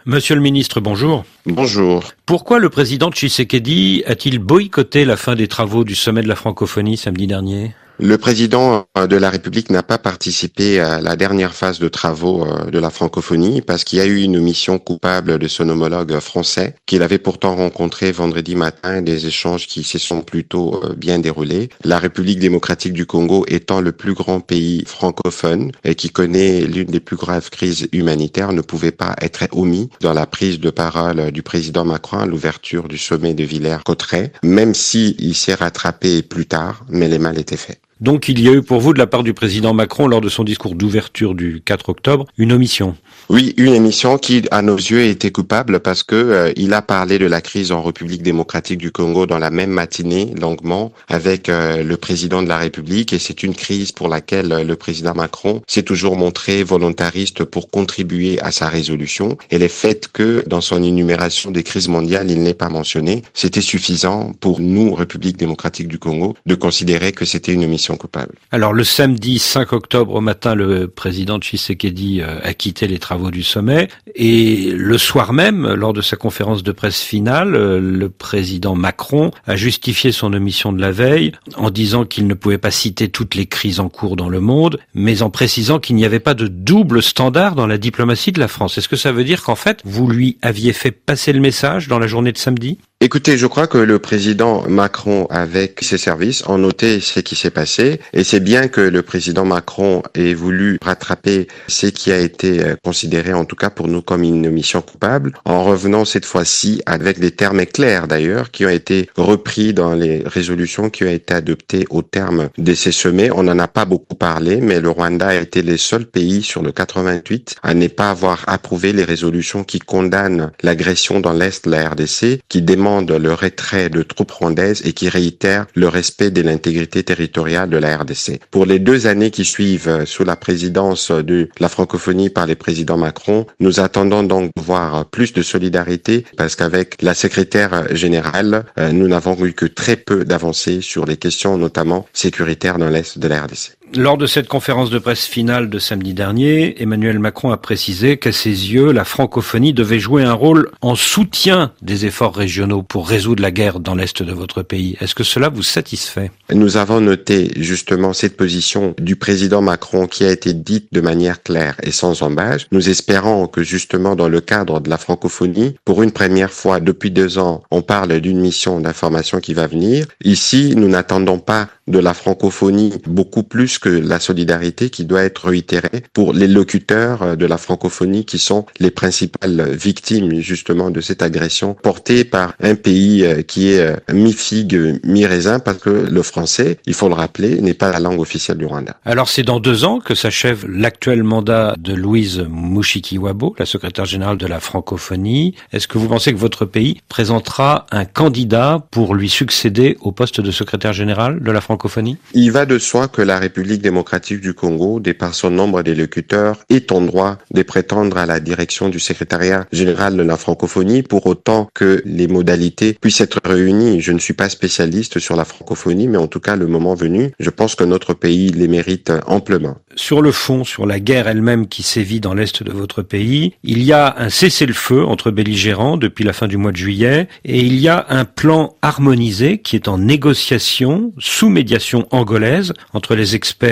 Monsieur le ministre, bonjour. Bonjour. Pourquoi le président Tshisekedi a-t-il boycotté la fin des travaux du sommet de la francophonie samedi dernier ? Le président de la République n'a pas participé à la dernière phase de travaux de la francophonie parce qu'il y a eu une mission coupable de son homologue français qu'il avait pourtant rencontré vendredi matin, des échanges qui se sont plutôt bien déroulés. La République démocratique du Congo étant le plus grand pays francophone et qui connaît l'une des plus graves crises humanitaires ne pouvait pas être omis dans la prise de parole du président Macron à l'ouverture du sommet de Villers-Cotterêts, même si il s'est rattrapé plus tard, mais les mal étaient faits. Donc il y a eu pour vous, de la part du président Macron, lors de son discours d'ouverture du 4 octobre, une omission. Oui, une émission qui, à nos yeux, était coupable parce que il a parlé de la crise en République démocratique du Congo dans la même matinée, longuement, avec le président de la République. Et c'est une crise pour laquelle le président Macron s'est toujours montré volontariste pour contribuer à sa résolution. Et le fait que, dans son énumération des crises mondiales, il n'est pas mentionné, c'était suffisant pour nous, République démocratique du Congo, de considérer que c'était une émission coupable. Alors le samedi 5 octobre au matin, le président Tshisekedi a quitté les travaux du sommet et le soir même, lors de sa conférence de presse finale, le président Macron a justifié son omission de la veille en disant qu'il ne pouvait pas citer toutes les crises en cours dans le monde, mais en précisant qu'il n'y avait pas de double standard dans la diplomatie de la France. Est-ce que ça veut dire qu'en fait, vous lui aviez fait passer le message dans la journée de samedi ? Écoutez, je crois que le président Macron, avec ses services, ont noté ce qui s'est passé et c'est bien que le président Macron ait voulu rattraper ce qui a été considéré, en tout cas pour nous, comme une mission coupable, en revenant cette fois-ci avec des termes clairs d'ailleurs qui ont été repris dans les résolutions qui ont été adoptées au terme de ces sommets. On n'en a pas beaucoup parlé, mais le Rwanda a été le seul pays sur le 88 à ne pas avoir approuvé les résolutions qui condamnent l'agression dans l'Est de la RDC, qui demandent le retrait de troupes rwandaises et qui réitère le respect de l'intégrité territoriale de la RDC. Pour les 2 années qui suivent sous la présidence de la francophonie par les présidents Macron, nous attendons donc de voir plus de solidarité parce qu'avec la secrétaire générale, nous n'avons eu que très peu d'avancées sur les questions notamment sécuritaires dans l'Est de la RDC. Lors de cette conférence de presse finale de samedi dernier, Emmanuel Macron a précisé qu'à ses yeux, la francophonie devait jouer un rôle en soutien des efforts régionaux pour résoudre la guerre dans l'Est de votre pays. Est-ce que cela vous satisfait ? Nous avons noté justement cette position du président Macron qui a été dite de manière claire et sans embâche. Nous espérons que justement dans le cadre de la francophonie, pour une première fois depuis 2 ans, on parle d'une mission d'information qui va venir. Ici, nous n'attendons pas de la francophonie beaucoup plus que la solidarité qui doit être réitérée pour les locuteurs de la francophonie qui sont les principales victimes justement de cette agression portée par un pays qui est mi-figue, mi-raisin parce que le français, il faut le rappeler, n'est pas la langue officielle du Rwanda. Alors c'est dans 2 ans que s'achève l'actuel mandat de Louise Mushikiwabo, la secrétaire générale de la francophonie. Est-ce que vous pensez que votre pays présentera un candidat pour lui succéder au poste de secrétaire général de la francophonie ? Il va de soi que la République démocratique du Congo, de par son nombre d'électeurs, est en droit de prétendre à la direction du secrétariat général de la francophonie pour autant que les modalités puissent être réunies. Je ne suis pas spécialiste sur la francophonie, mais en tout cas, le moment venu, je pense que notre pays les mérite amplement. Sur le fond, sur la guerre elle-même qui sévit dans l'Est de votre pays, il y a un cessez-le-feu entre belligérants depuis la fin du mois de juillet et il y a un plan harmonisé qui est en négociation sous médiation angolaise entre les experts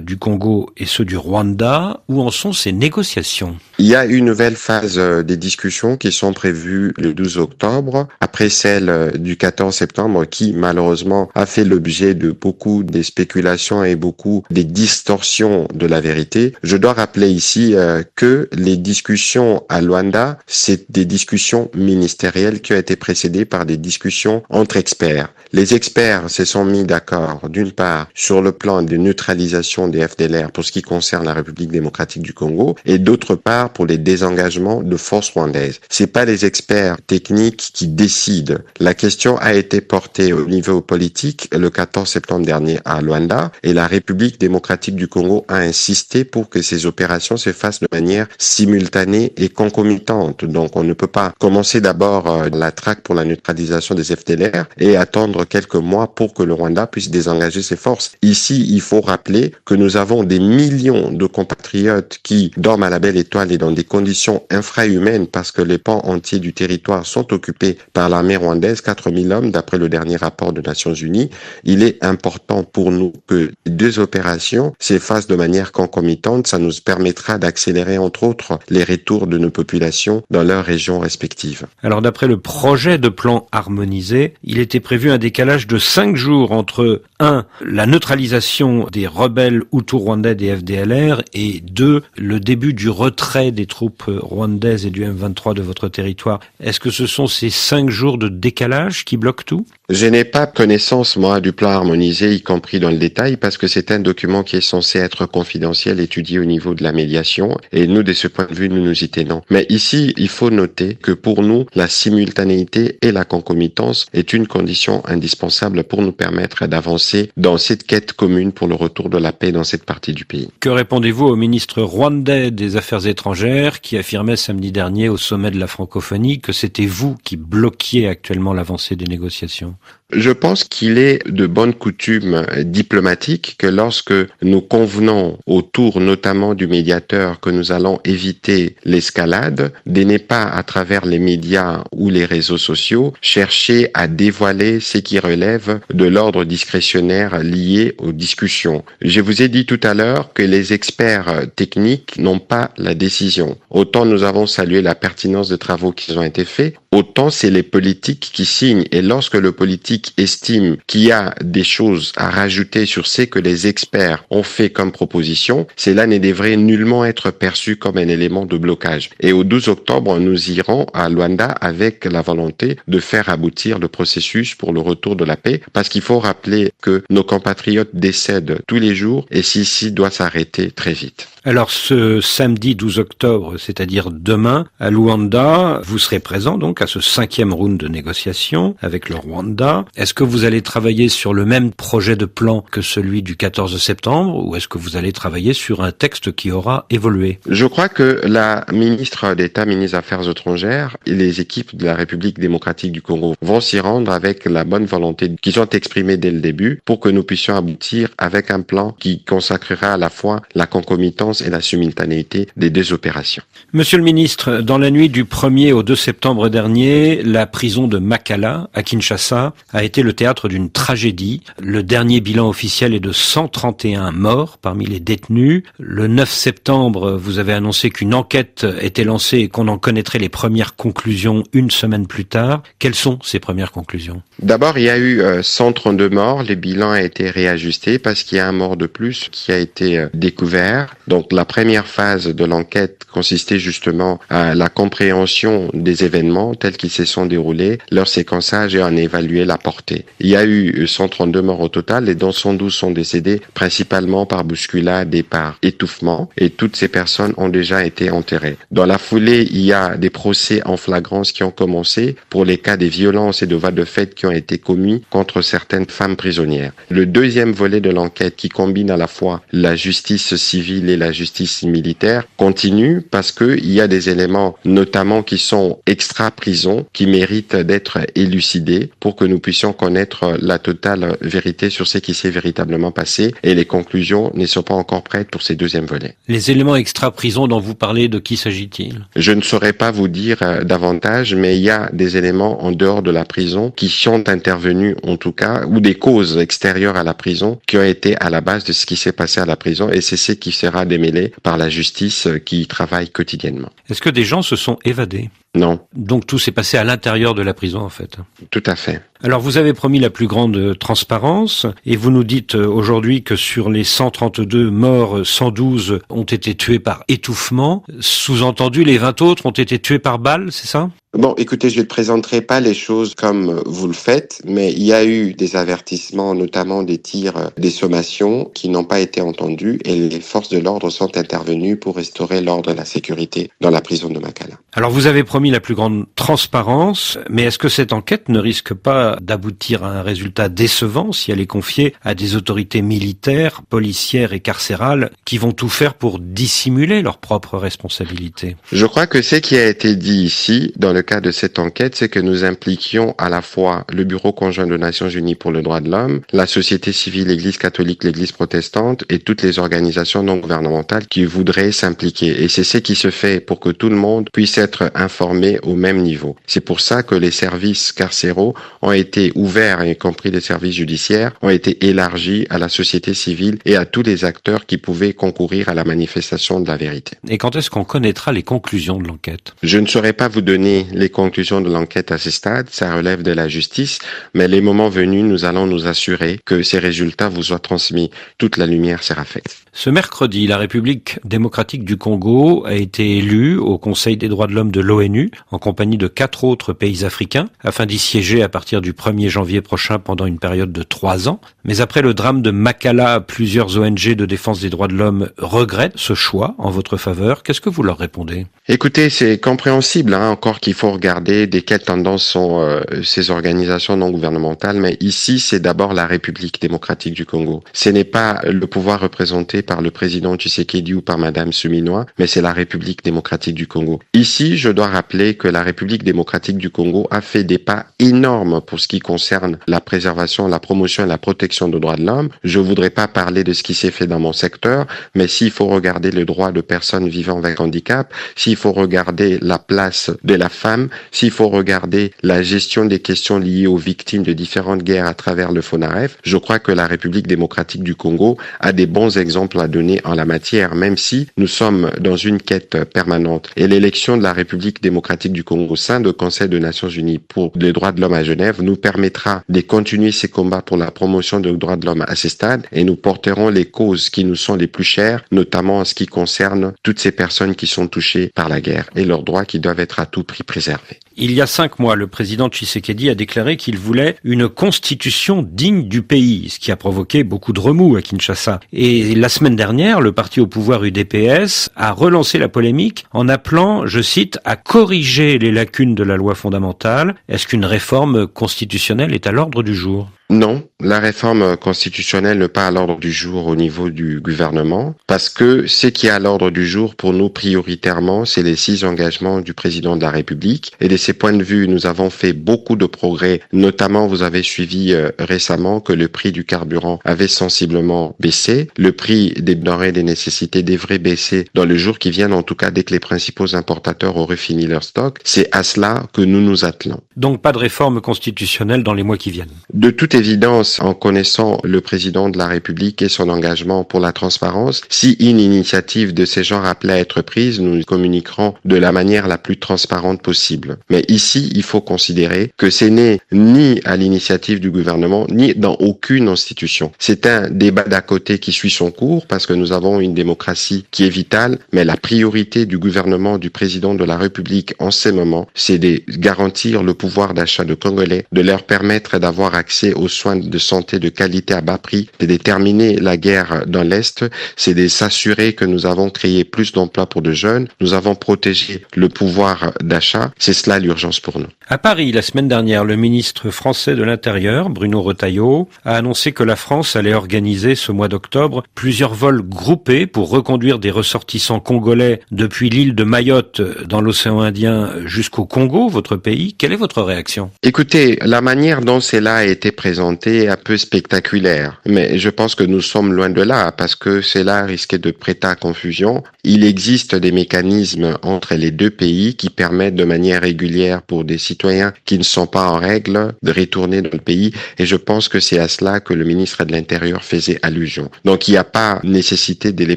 du Congo et ceux du Rwanda. Où en sont ces négociations ? Il y a une nouvelle phase des discussions qui sont prévues le 12 octobre, après celle du 14 septembre qui malheureusement a fait l'objet de beaucoup de spéculations et beaucoup de distorsions de la vérité. Je dois rappeler ici que les discussions à Luanda, c'est des discussions ministérielles qui ont été précédées par des discussions entre experts. Les experts se sont mis d'accord, d'une part, sur le plan de neutralisation des FDLR pour ce qui concerne la République démocratique du Congo, et d'autre part pour les désengagements de forces rwandaises. C'est pas les experts techniques qui décident. La question a été portée au niveau politique le 14 septembre dernier à Luanda, et la République démocratique du Congo a insisté pour que ces opérations se fassent de manière simultanée et concomitante. Donc on ne peut pas commencer d'abord la traque pour la neutralisation des FDLR et attendre quelques mois pour que le Rwanda puisse désengager ses forces. Ici, il faut rappeler que nous avons des millions de compatriotes qui dorment à la belle étoile et dans des conditions infrahumaines parce que les pans entiers du territoire sont occupés par l'armée rwandaise, 4000 hommes d'après le dernier rapport des Nations Unies. Il est important pour nous que les deux opérations s'effacent de manière concomitante. Ça nous permettra d'accélérer entre autres les retours de nos populations dans leurs régions respectives. Alors d'après le projet de plan harmonisé, il était prévu un décalage de 5 jours entre 1. La neutralisation des rebelles Hutu-Rwandais des FDLR et 2. Le début du retrait des troupes rwandaises et du M23 de votre territoire. Est-ce que ce sont ces 5 jours de décalage qui bloquent tout ? Je n'ai pas connaissance, moi, du plan harmonisé, y compris dans le détail, parce que c'est un document qui est censé être confidentiel, étudié au niveau de la médiation, et nous, de ce point de vue, nous nous y tenons. Mais ici, il faut noter que pour nous, la simultanéité et la concomitance est une condition indispensable pour nous permettre d'avancer dans cette quête commune pour le retour de la paix dans cette partie du pays. Que répondez-vous au ministre rwandais des Affaires étrangères qui affirmait samedi dernier au sommet de la francophonie que c'était vous qui bloquiez actuellement l'avancée des négociations ? Je pense qu'il est de bonne coutume diplomatique que lorsque nous convenons autour notamment du médiateur que nous allons éviter l'escalade, de ne pas à travers les médias ou les réseaux sociaux chercher à dévoiler ce qui relève de l'ordre discrétionnaire lié aux discussions. Je vous ai dit tout à l'heure que les experts techniques n'ont pas la décision. Autant nous avons salué la pertinence des travaux qui ont été faits, autant c'est les politiques qui signent. Et lorsque le politique estime qu'il y a des choses à rajouter sur ce que les experts ont fait comme proposition, cela ne devrait nullement être perçu comme un élément de blocage. Et au 12 octobre, nous irons à Luanda avec la volonté de faire aboutir le processus pour le retour de la paix, parce qu'il faut rappeler que nos compatriotes décèdent tous les jours et ceci doit s'arrêter très vite. Alors ce samedi 12 octobre, c'est-à-dire demain, à Luanda, vous serez présent donc à ce 5e round de négociations avec le Rwanda. Est-ce que vous allez travailler sur le même projet de plan que celui du 14 septembre ou est-ce que vous allez travailler sur un texte qui aura évolué ? Je crois que la ministre d'État, ministre des Affaires étrangères et les équipes de la République démocratique du Congo vont s'y rendre avec la bonne volonté qu'ils ont exprimée dès le début pour que nous puissions aboutir avec un plan qui consacrera à la fois la concomitance et la simultanéité des deux opérations. Monsieur le ministre, dans la nuit du 1er au 2 septembre dernier, la prison de Makala, à Kinshasa, a été le théâtre d'une tragédie. Le dernier bilan officiel est de 131 morts parmi les détenus. Le 9 septembre, vous avez annoncé qu'une enquête était lancée et qu'on en connaîtrait les premières conclusions une semaine plus tard. Quelles sont ces premières conclusions ? D'abord, il y a eu 132 morts. Le bilan a été réajusté parce qu'il y a un mort de plus qui a été découvert. Donc la première phase de l'enquête consistait justement à la compréhension des événements tels qu'ils se sont déroulés, leur séquençage et en évaluer la portée. Il y a eu 132 morts au total et dont 112 sont décédés principalement par bousculade et par étouffement et toutes ces personnes ont déjà été enterrées. Dans la foulée, il y a des procès en flagrance qui ont commencé pour les cas des violences et de voies de fait qui ont été commis contre certaines femmes prisonnières. Le deuxième volet de l'enquête qui combine à la fois la justice civile et la justice militaire continue parce que il y a des éléments notamment qui sont extra-prison qui méritent d'être élucidés pour que nous puissions connaître la totale vérité sur ce qui s'est véritablement passé et les conclusions ne sont pas encore prêtes pour ces deuxièmes volets. Les éléments extra-prison dont vous parlez, de qui s'agit-il ? Je ne saurais pas vous dire davantage, mais il y a des éléments en dehors de la prison qui sont intervenus en tout cas, ou des causes extérieures à la prison qui ont été à la base de ce qui s'est passé à la prison et c'est ce qui sera démêlé par la justice qui travaille quotidiennement. Est-ce que des gens se sont évadés ? Non. Donc tout s'est passé à l'intérieur de la prison en fait. Tout à fait. Alors vous avez promis la plus grande transparence et vous nous dites aujourd'hui que sur les 132 morts, 112 ont été tués par étouffement. Sous-entendu, les 20 autres ont été tués par balle, c'est ça ? Bon, écoutez, je ne présenterai pas les choses comme vous le faites, mais il y a eu des avertissements, notamment des tirs, des sommations qui n'ont pas été entendus et les forces de l'ordre sont intervenues pour restaurer l'ordre et la sécurité dans la prison de Makala. Alors vous avez promis la plus grande transparence, mais est-ce que cette enquête ne risque pas pas d'aboutir à un résultat décevant si elle est confiée à des autorités militaires, policières et carcérales qui vont tout faire pour dissimuler leurs propres responsabilités? Je crois que ce qui a été dit ici, dans le cadre de cette enquête, c'est que nous impliquions à la fois le Bureau conjoint des Nations Unies pour le droit de l'homme, la société civile, l'Église catholique, l'Église protestante et toutes les organisations non gouvernementales qui voudraient s'impliquer. Et c'est ce qui se fait pour que tout le monde puisse être informé au même niveau. C'est pour ça que les services carcéraux ont été ouverts, y compris les services judiciaires, ont été élargis à la société civile et à tous les acteurs qui pouvaient concourir à la manifestation de la vérité. Et quand est-ce qu'on connaîtra les conclusions de l'enquête? Je ne saurais pas vous donner les conclusions de l'enquête à ce stade, ça relève de la justice, mais les moments venus, nous allons nous assurer que ces résultats vous soient transmis. Toute la lumière sera faite. Ce mercredi, la République démocratique du Congo a été élue au Conseil des droits de l'homme de l'ONU, en compagnie de 4 autres pays africains, afin d'y siéger à partir du 1er janvier prochain pendant une période de 3 ans. Mais après le drame de Makala, plusieurs ONG de défense des droits de l'homme regrettent ce choix en votre faveur. Qu'est-ce que vous leur répondez? Écoutez, c'est compréhensible, encore qu'il faut regarder de quelles tendances sont ces organisations non gouvernementales, mais ici, c'est d'abord la République démocratique du Congo. Ce n'est pas le pouvoir représenté par le président Tshisekedi ou par Madame Suminoa, mais c'est la République démocratique du Congo. Ici, je dois rappeler que la République démocratique du Congo a fait des pas énormes pour ce qui concerne la préservation, la promotion et la protection des droits de l'homme. Je voudrais pas parler de ce qui s'est fait dans mon secteur, mais s'il faut regarder le droit de personnes vivant avec handicap, s'il faut regarder la place de la femme, s'il faut regarder la gestion des questions liées aux victimes de différentes guerres à travers le FONAREF, je crois que la République démocratique du Congo a des bons exemples à donner en la matière, même si nous sommes dans une quête permanente. Et l'élection de la République démocratique du Congo au sein du Conseil des Nations Unies pour les droits de l'homme à Genève nous permettra de continuer ces combats pour la promotion des droits de l'homme à ce stade, et nous porterons les causes qui nous sont les plus chères, notamment en ce qui concerne toutes ces personnes qui sont touchées par la guerre et leurs droits qui doivent être à tout prix préservés. Il y a 5 mois, le président Tshisekedi a déclaré qu'il voulait une constitution digne du pays, ce qui a provoqué beaucoup de remous à Kinshasa. Et la semaine dernière, le parti au pouvoir UDPS a relancé la polémique en appelant, je cite, à corriger les lacunes de la loi fondamentale. Est-ce qu'une réforme constitutionnelle est à l'ordre du jour? Non, la réforme constitutionnelle n'est pas à l'ordre du jour au niveau du gouvernement, parce que ce qui est à l'ordre du jour pour nous prioritairement, c'est les 6 engagements du président de la République. Et de ces points de vue, nous avons fait beaucoup de progrès. Notamment, vous avez suivi récemment que le prix du carburant avait sensiblement baissé. Le prix des denrées et des nécessités devrait baisser dans le jour qui vient, en tout cas dès que les principaux importateurs auraient fini leur stock. C'est à cela que nous nous attelons. Donc pas de réforme constitutionnelle dans les mois qui viennent? De toute évidence, en connaissant le président de la République et son engagement pour la transparence, si une initiative de ce genre appelait à être prise, nous communiquerons de la manière la plus transparente possible. Mais ici, il faut considérer que ce n'est ni à l'initiative du gouvernement, ni dans aucune institution. C'est un débat d'à côté qui suit son cours parce que nous avons une démocratie qui est vitale, mais la priorité du gouvernement, du président de la République en ce moment, c'est de garantir le pouvoir d'achat de Congolais, de leur permettre d'avoir accès aux soins de santé de qualité à bas prix, de déterminer la guerre dans l'Est, c'est de s'assurer que nous avons créé plus d'emplois pour de jeunes, nous avons protégé le pouvoir d'achat, c'est cela l'urgence pour nous. À Paris, la semaine dernière, le ministre français de l'Intérieur, Bruno Retailleau, a annoncé que la France allait organiser ce mois d'octobre plusieurs vols groupés pour reconduire des ressortissants congolais depuis l'île de Mayotte dans l'océan Indien jusqu'au Congo, votre pays. Quelle est votre réaction? Écoutez, la manière dont cela a été présenté est un peu spectaculaire, mais je pense que nous sommes loin de là parce que cela risquait de prêter à confusion. Il existe des mécanismes entre les deux pays qui permettent de manière régulière pour des citoyens qui ne sont pas en règle de retourner dans le pays, et je pense que c'est à cela que le ministre de l'Intérieur faisait allusion. Donc il n'y a pas nécessité de les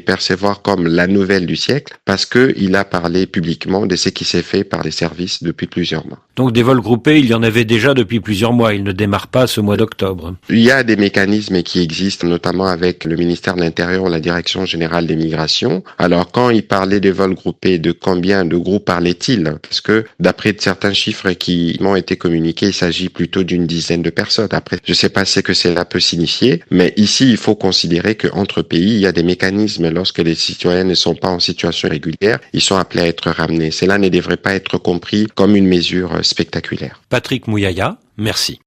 percevoir comme la nouvelle du siècle parce qu'il a parlé publiquement de ce qui s'est fait par les services depuis plusieurs mois. Donc des vols groupés, il y en avait déjà depuis plusieurs mois, ils ne démarrent pas ce mois d'octobre. Il y a des mécanismes qui existent, notamment avec le ministère de l'Intérieur, la Direction générale des migrations. Alors quand il parlait des vols groupés, de combien de groupes parlait-il? Parce que d'après certains chiffres qui m'ont été communiqués, il s'agit plutôt d'une dizaine de personnes. Après, je ne sais pas ce que cela peut signifier, mais ici, il faut considérer qu'entre pays, il y a des mécanismes lorsque les citoyens ne sont pas en situation régulière, ils sont appelés à être ramenés. Cela ne devrait pas être compris comme une mesure spectaculaire. Patrick Mouyaya, merci.